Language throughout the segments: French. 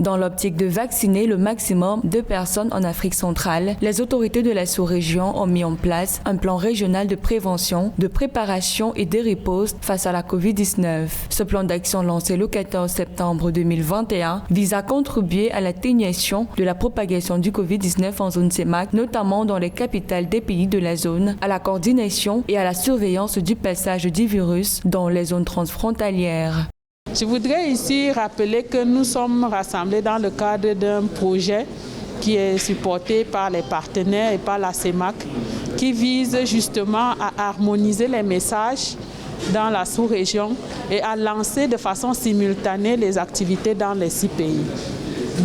Dans l'optique de vacciner le maximum de personnes en Afrique centrale, les autorités de la sous-région ont mis en place un plan régional de prévention, de préparation et de riposte face à la COVID-19. Ce plan d'action lancé le 14 septembre 2021 vise à contribuer à l'atténuation de la propagation du COVID-19 en zone CEMAC, notamment dans les capitales des pays de la zone, à la coordination et à la surveillance du passage du virus dans les zones transfrontalières. Je voudrais ici rappeler que nous sommes rassemblés dans le cadre d'un projet qui est supporté par les partenaires et par la CEMAC, qui vise justement à harmoniser les messages dans la sous-région et à lancer de façon simultanée les activités dans les 6 pays.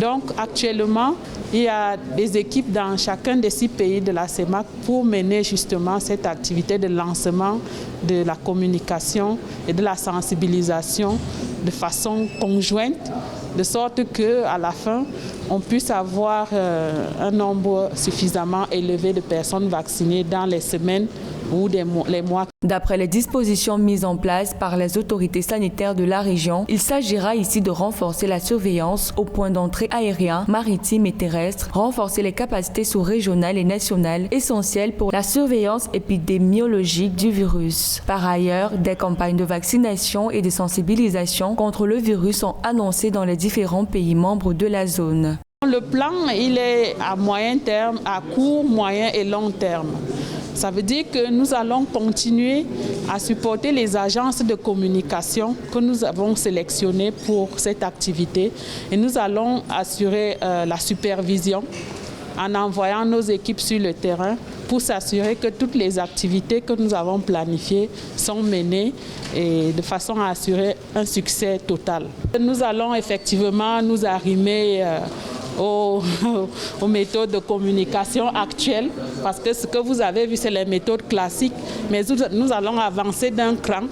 Donc actuellement, il y a des équipes dans chacun des 6 pays de la CEMAC pour mener justement cette activité de lancement de la communication et de la sensibilisation de façon conjointe, de sorte qu'à la fin, on puisse avoir un nombre suffisamment élevé de personnes vaccinées dans les semaines ou les mois. D'après les dispositions mises en place par les autorités sanitaires de la région, il s'agira ici de renforcer la surveillance aux points d'entrée aériens, maritimes et terrestres, renforcer les capacités sous-régionales et nationales essentielles pour la surveillance épidémiologique du virus. Par ailleurs, des campagnes de vaccination et de sensibilisation contre le virus sont annoncées dans les différents pays membres de la zone. Le plan, il est à moyen terme, à court, moyen et long terme. Ça veut dire que nous allons continuer à supporter les agences de communication que nous avons sélectionnées pour cette activité et nous allons assurer la supervision en envoyant nos équipes sur le terrain pour s'assurer que toutes les activités que nous avons planifiées sont menées et de façon à assurer un succès total. Nous allons effectivement nous arrimer aux méthodes de communication actuelles, parce que ce que vous avez vu, c'est les méthodes classiques, mais nous allons avancer d'un cran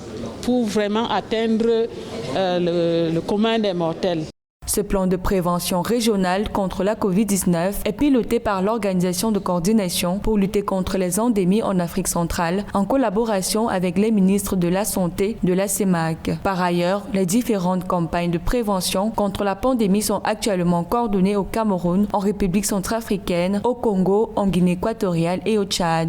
pour vraiment atteindre le commun des mortels. Ce plan de prévention régionale contre la COVID-19 est piloté par l'Organisation de coordination pour lutter contre les endémies en Afrique centrale en collaboration avec les ministres de la Santé de la CEMAC. Par ailleurs, les différentes campagnes de prévention contre la pandémie sont actuellement coordonnées au Cameroun, en République centrafricaine, au Congo, en Guinée équatoriale et au Tchad.